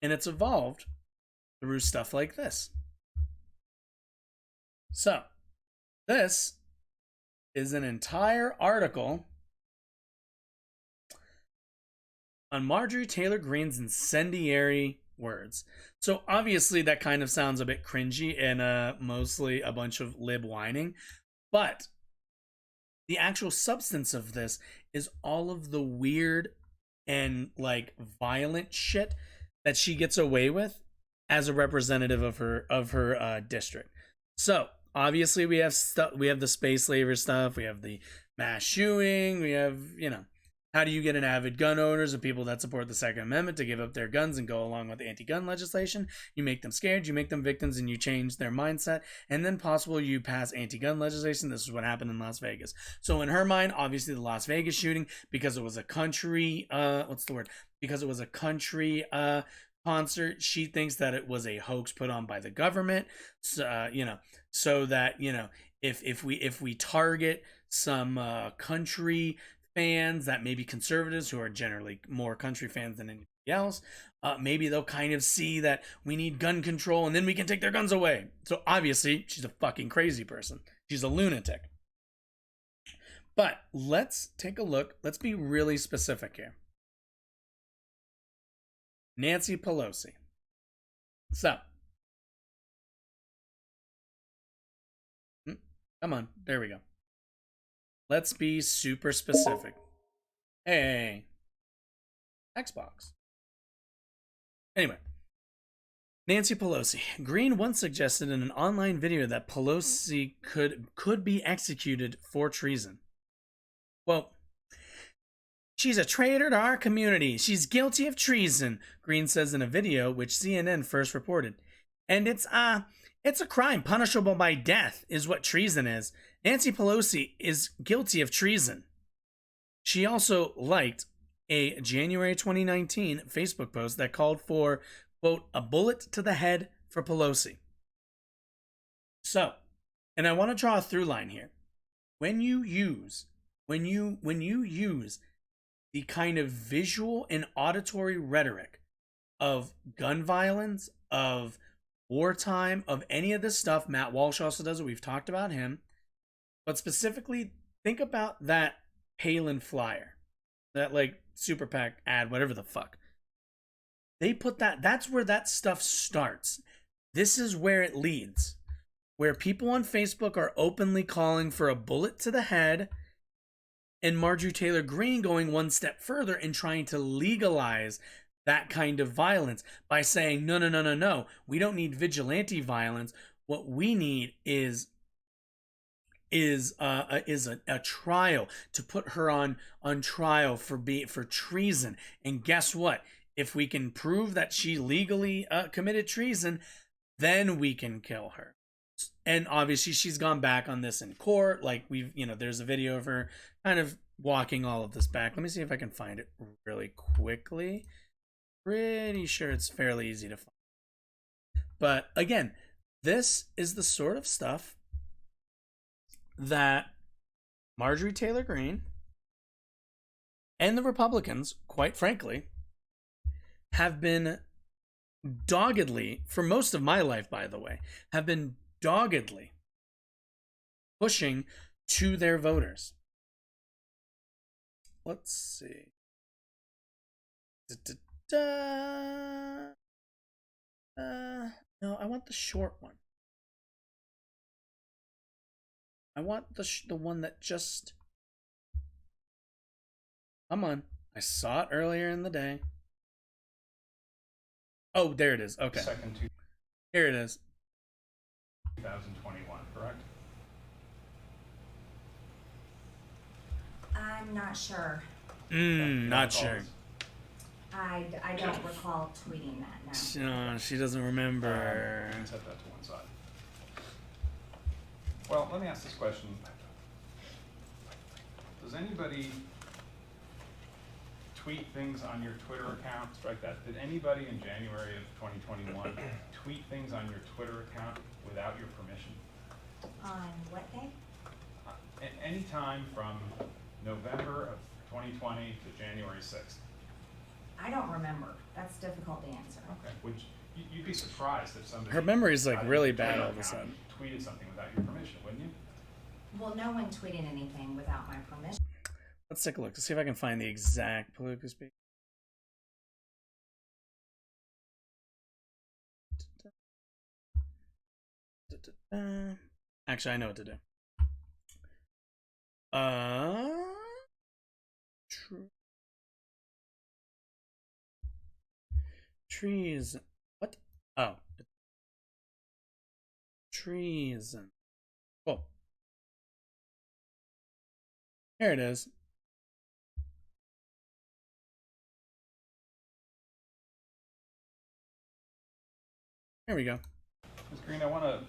Speaker 1: And it's evolved through stuff like this. So, this is an entire article on Marjorie Taylor Greene's incendiary words. So obviously that kind of sounds a bit cringy and mostly a bunch of lib whining, but the actual substance of this is all of the weird and like violent shit that she gets away with as a representative of her district. So obviously we have the space slaver stuff, we have the mass shooting, we have, you know, how do you get an avid gun owners and people that support the Second Amendment to give up their guns and go along with anti-gun legislation? You make them scared, you make them victims, and you change their mindset, and then possibly you pass anti-gun legislation. This is what happened in Las Vegas. So in her mind, obviously the Las Vegas shooting, because it was a country, because it was a country concert, she thinks that it was a hoax put on by the government. So, you know, so that, you know, if we target some country fans that may be conservatives, who are generally more country fans than anybody else, maybe they'll kind of see that we need gun control and then we can take their guns away. So obviously she's a fucking crazy person. She's a lunatic. But let's take a look. Let's be really specific here. Nancy Pelosi. So, come on, there we go. Let's be super specific. Hey, Xbox. Anyway, Nancy Pelosi. Green once suggested in an online video that Pelosi could be executed for treason. Well, she's a traitor to our community. She's guilty of treason, Green says in a video which CNN first reported. And it's a crime punishable by death is what treason is. Nancy Pelosi is guilty of treason. She also liked a January 2019 Facebook post that called for, quote, a bullet to the head for Pelosi. So, and I want to draw a through line here. When you use the kind of visual and auditory rhetoric of gun violence, of wartime, of any of this stuff, Matt Walsh also does it. We've talked about him. But specifically, think about that Palin flyer, that like super PAC ad, whatever the fuck. They put that's where that stuff starts. This is where it leads. Where people on Facebook are openly calling for a bullet to the head, and Marjorie Taylor Greene going one step further and trying to legalize that kind of violence by saying, no, we don't need vigilante violence. What we need is a trial, to put her on trial for treason. And guess what? If we can prove that she legally committed treason, then we can kill her. And obviously she's gone back on this in court. Like there's a video of her kind of walking all of this back. Let me see if I can find it really quickly. Pretty sure it's fairly easy to find. But again, this is the sort of stuff that Marjorie Taylor Greene and the Republicans, quite frankly, have been doggedly, for most of my life, by the way, have been doggedly pushing to their voters. Let's see. No, I want the short one. I want the one that just... Come on. I saw it earlier in the day. Oh, there it is. Okay. Here it is.
Speaker 4: 2021, correct?
Speaker 5: I'm not sure.
Speaker 1: Not sure.
Speaker 5: I don't recall tweeting that, no.
Speaker 1: No, she doesn't remember.
Speaker 4: Set that to one side. Well, let me ask this question. Does anybody tweet things on your Twitter account? Strike that. Did anybody in January of 2021 tweet things on your Twitter account without your permission?
Speaker 5: On what day?
Speaker 4: Any time from November of 2020 to January 6th.
Speaker 5: I don't remember. That's difficult to answer.
Speaker 4: Okay. Would you'd be surprised if somebody...
Speaker 1: Her memory's like
Speaker 4: got
Speaker 1: really
Speaker 4: your
Speaker 1: bad
Speaker 4: Twitter
Speaker 1: all of a
Speaker 4: account
Speaker 1: sudden.
Speaker 4: Tweeted something without your permission, wouldn't you?
Speaker 5: Well, no one tweeted anything without my permission.
Speaker 1: Let's take a look. Let's see if I can find the exact political speak. Actually, I know what to do. Trees. What? Oh, treason. Cool. Here it is. Here we go.
Speaker 4: Ms. Green, I want to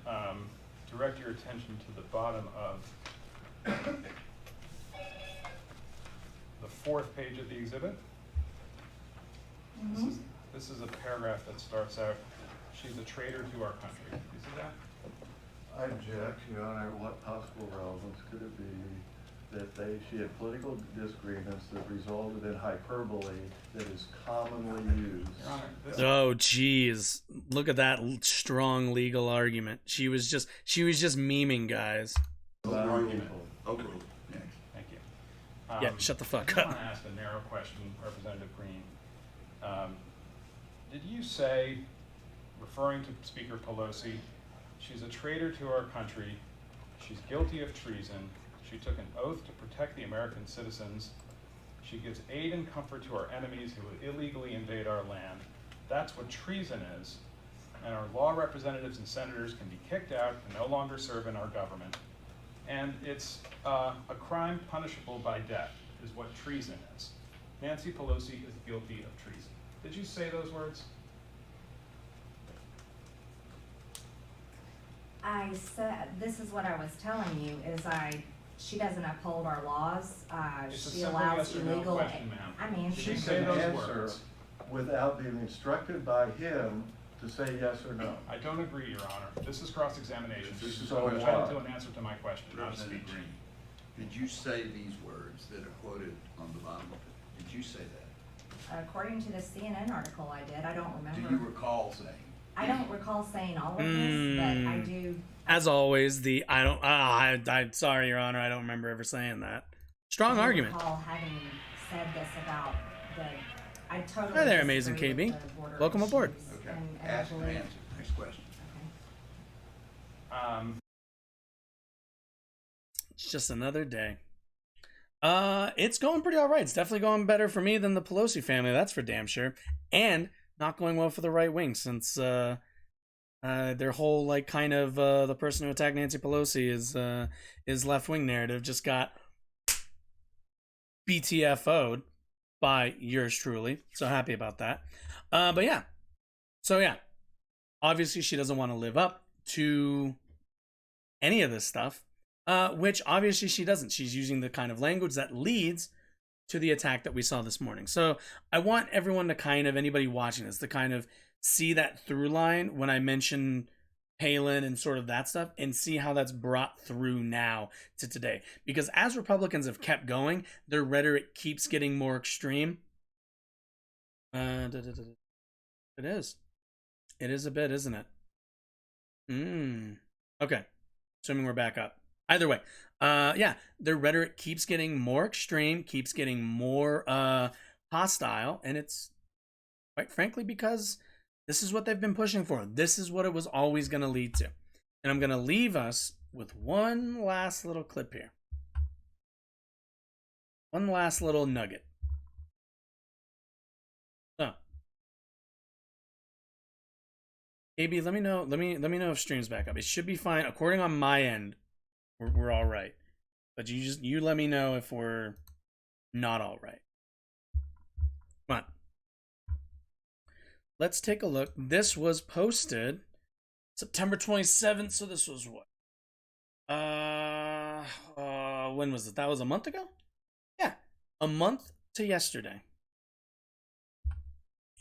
Speaker 4: direct your attention to the bottom of the fourth page of the exhibit. This is a paragraph that starts out, "She's a traitor to our country." You see that?
Speaker 6: I object, Your Honor. What possible relevance could it be that she had political disagreements that resulted in hyperbole that is commonly used?
Speaker 4: Your Honor, this
Speaker 1: Oh, geez. Look at that strong legal argument. She was just memeing, guys.
Speaker 6: Argument.
Speaker 7: Overruled. Next.
Speaker 4: Thank you.
Speaker 1: Yeah, shut the fuck
Speaker 4: I
Speaker 1: up.
Speaker 4: want to ask a narrow question, Representative Green. Did you say, referring to Speaker Pelosi, she's a traitor to our country, she's guilty of treason, she took an oath to protect the American citizens, she gives aid and comfort to our enemies who would illegally invade our land. That's what treason is, and our law representatives and senators can be kicked out and no longer serve in our government. And it's a crime punishable by death, is what treason is. Nancy Pelosi is guilty of treason. Did you say those words?
Speaker 5: I said, this is what I was telling you, she doesn't uphold our laws.
Speaker 4: It's a
Speaker 5: She
Speaker 4: simple
Speaker 5: allows
Speaker 4: yes or no
Speaker 5: illegal.
Speaker 4: question, ma'am.
Speaker 5: I mean,
Speaker 4: Did you
Speaker 6: She
Speaker 4: say
Speaker 6: can
Speaker 4: those
Speaker 6: answer
Speaker 4: words?
Speaker 6: without being instructed by him to say yes or no.
Speaker 4: I don't agree, Your Honor. This is cross-examination.
Speaker 6: This is
Speaker 4: I'm
Speaker 6: all
Speaker 4: entitled
Speaker 6: law.
Speaker 4: to an answer to my question, not a
Speaker 7: Representative
Speaker 4: speech.
Speaker 7: Green, did you say these words that are quoted on the bottom of it? Did you say that?
Speaker 5: according to the CNN article I did, I don't
Speaker 7: Do
Speaker 5: remember.
Speaker 7: you recall saying?
Speaker 5: I don't recall saying all of this, but I do.
Speaker 1: As always, I'm sorry, Your Honor, I don't remember ever saying that. Strong
Speaker 5: I
Speaker 1: argument.
Speaker 5: recall having said this about the. I totally.
Speaker 1: Hi there, amazing
Speaker 5: disagree with
Speaker 1: KB.
Speaker 5: the border
Speaker 1: Welcome aboard.
Speaker 5: issues,
Speaker 7: Okay.
Speaker 5: and I
Speaker 7: Ask and
Speaker 5: believe-
Speaker 7: answer. Next question.
Speaker 5: Okay.
Speaker 1: It's just another day. It's going pretty all right. It's definitely going better for me than the Pelosi family, that's for damn sure. And not going well for the right wing, since their whole like kind of the person who attacked Nancy Pelosi is left wing narrative just got BTFO'd by yours truly. So happy about that. But yeah. So yeah. Obviously she doesn't want to live up to any of this stuff. Which obviously she doesn't. She's using the kind of language that leads to the attack that we saw this morning. So I want everyone to kind of, anybody watching this, to kind of see that through line when I mention Palin and sort of that stuff, and see how that's brought through now to today. Because as Republicans have kept going, their rhetoric keeps getting more extreme. It is. It is a bit, isn't it? Okay. Assuming we're back up. Either way, yeah, their rhetoric keeps getting more extreme, keeps getting more hostile, and it's quite frankly because this is what they've been pushing for. This is what it was always going to lead to. And I'm going to leave us with one last little clip here. One last little nugget. So, AB, let me know if stream's back up. It should be fine according on my end. We're all right, but you let me know if we're not all right. Come on, let's take a look. This was posted September 27th, so this was what? When was it? That was a month ago? Yeah, a month to yesterday.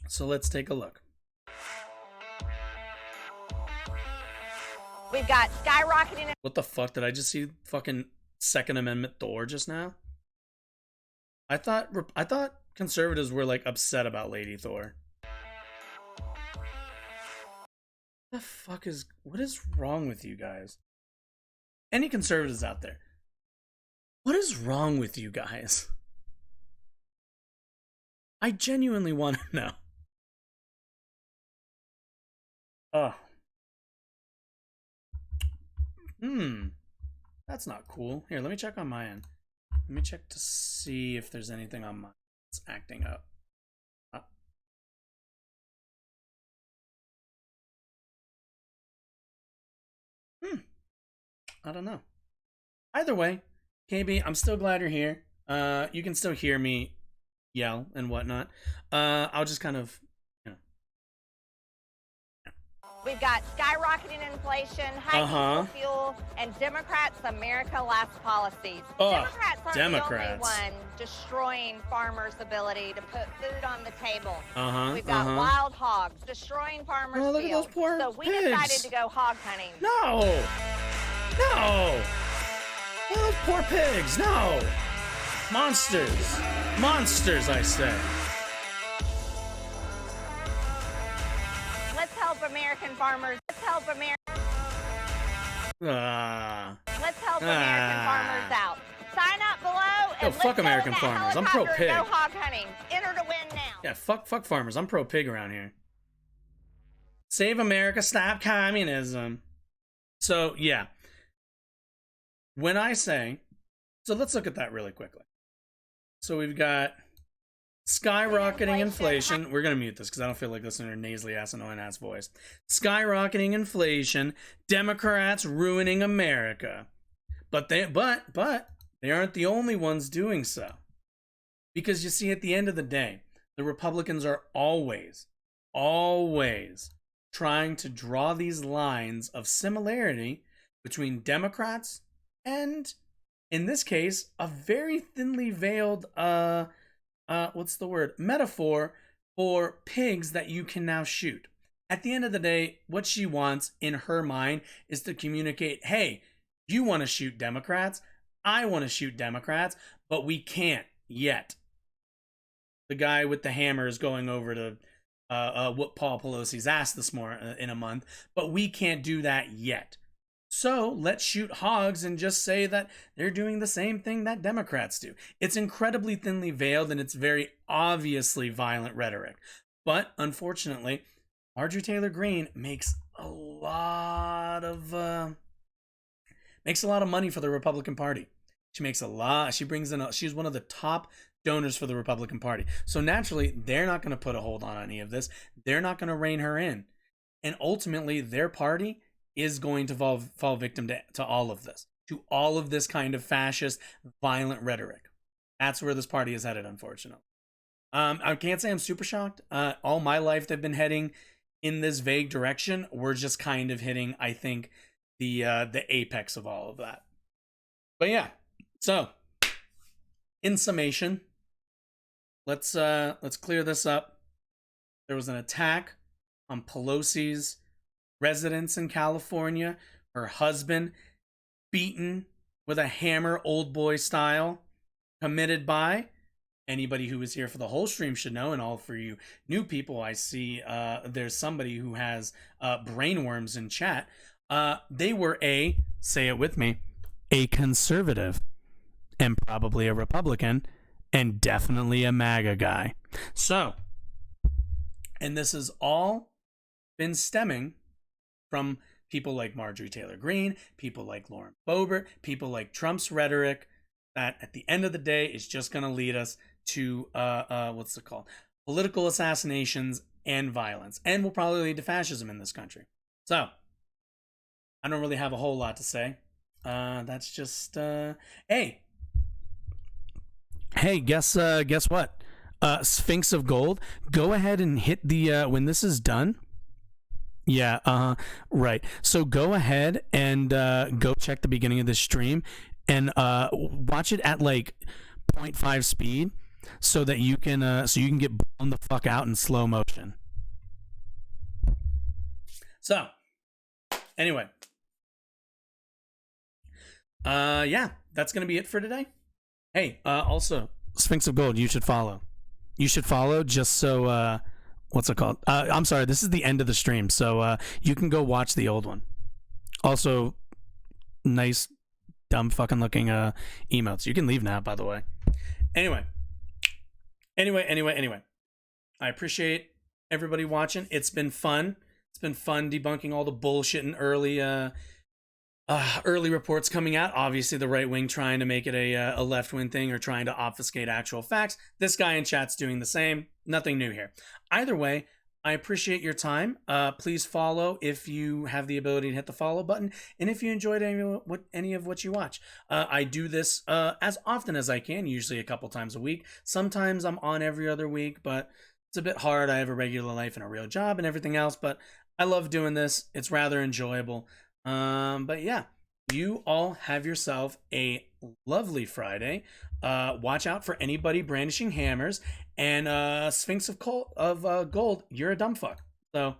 Speaker 1: So let's take a look.
Speaker 8: We've got skyrocketing.
Speaker 1: What the fuck? Did I just see fucking Second Amendment Thor just now? I thought conservatives were like upset about Lady Thor. What is wrong with you guys? Any conservatives out there? What is wrong with you guys? I genuinely want to know. Oh. That's not cool. Here, let me check on my end. Let me check to see if there's anything on mine that's acting up. I don't know. Either way, KB, I'm still glad you're here. You can still hear me yell and whatnot. I'll just kind of, you know.
Speaker 8: We've got skyrocketing inflation, high diesel fuel, and Democrats' America Last policies. Democrats aren't the only one destroying farmers' ability to put food on the table. We've got wild hogs destroying farmers'
Speaker 1: look
Speaker 8: fields.
Speaker 1: at those poor
Speaker 8: So we
Speaker 1: pigs.
Speaker 8: decided to go hog hunting.
Speaker 1: No! No! Oh, those poor pigs, no! Monsters! Monsters, I say.
Speaker 8: Let's help American farmers. Let's help American farmers out. Sign up below and
Speaker 1: fuck American farmers. I'm pro pig.
Speaker 8: Go hog hunting. Enter to win now.
Speaker 1: Yeah, fuck farmers. I'm pro pig around here. Save America, stop communism. So, yeah. When I say, so let's look at that really quickly. So we've got skyrocketing inflation. We're going to mute this because I don't feel like listening to her nasally ass, annoying ass voice. Skyrocketing inflation. Democrats ruining America. But they aren't the only ones doing so. Because you see, at the end of the day, the Republicans are always trying to draw these lines of similarity between Democrats and, in this case, a very thinly veiled metaphor for pigs that you can now shoot. At the end of the day, what she wants in her mind is to communicate, hey, you want to shoot Democrats, I want to shoot Democrats, but we can't yet. The guy with the hammer is going over to whoop Paul Pelosi's ass this morning in a month, but we can't do that yet. So let's shoot hogs and just say that they're doing the same thing that Democrats do. It's incredibly thinly veiled and it's very obviously violent rhetoric. But unfortunately, Marjorie Taylor Greene makes a lot of money for the Republican Party. She's one of the top donors for the Republican Party. So naturally, they're not going to put a hold on any of this. They're not going to rein her in. And ultimately, their party is going to fall victim to all of this, to all of this kind of fascist, violent rhetoric. That's where this party is headed, unfortunately. I can't say I'm super shocked. All my life, they've been heading in this vague direction. We're just kind of hitting, I think, the apex of all of that. But yeah, so in summation, let's clear this up. There was an attack on Pelosi's residence in California. Her husband beaten with a hammer, old boy style, committed by, anybody who was here for the whole stream should know, and all for you new people, I see there's somebody who has brainworms in chat. They were say it with me, a conservative, and probably a Republican, and definitely a MAGA guy. So, and this has all been stemming from people like Marjorie Taylor Greene, people like Lauren Boebert, people like Trump's rhetoric that at the end of the day is just going to lead us to, what's it called? Political assassinations and violence, and will probably lead to fascism in this country. So, I don't really have a whole lot to say. That's just, hey, guess what? Sphinx of Gold, go ahead and hit the, when this is done. Yeah, right. So go ahead and go check the beginning of the stream and watch it at like 0.5 speed so that you can get blown the fuck out in slow motion. So, anyway. Yeah, that's going to be it for today. Hey, also, Sphinx of Gold, you should follow. You should follow just so, what's it called? I'm sorry, this is the end of the stream, so you can go watch the old one. Also, nice, dumb fucking looking emotes. You can leave now, by the way. Anyway. I appreciate everybody watching. It's been fun. It's been fun debunking all the bullshit and early reports coming out. Obviously, the right wing trying to make it a left wing thing or trying to obfuscate actual facts. This guy in chat's doing the same. Nothing new here. Either way, I appreciate your time. Please follow if you have the ability to hit the follow button, and if you enjoyed any of what you watch. I do this as often as I can, usually a couple times a week. Sometimes I'm on every other week, but it's a bit hard. I have a regular life and a real job and everything else, but I love doing this. It's rather enjoyable. But yeah, you all have yourself a lovely Friday. Watch out for anybody brandishing hammers, and Sphinx of Gold, you're a dumb fuck. So,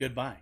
Speaker 1: goodbye.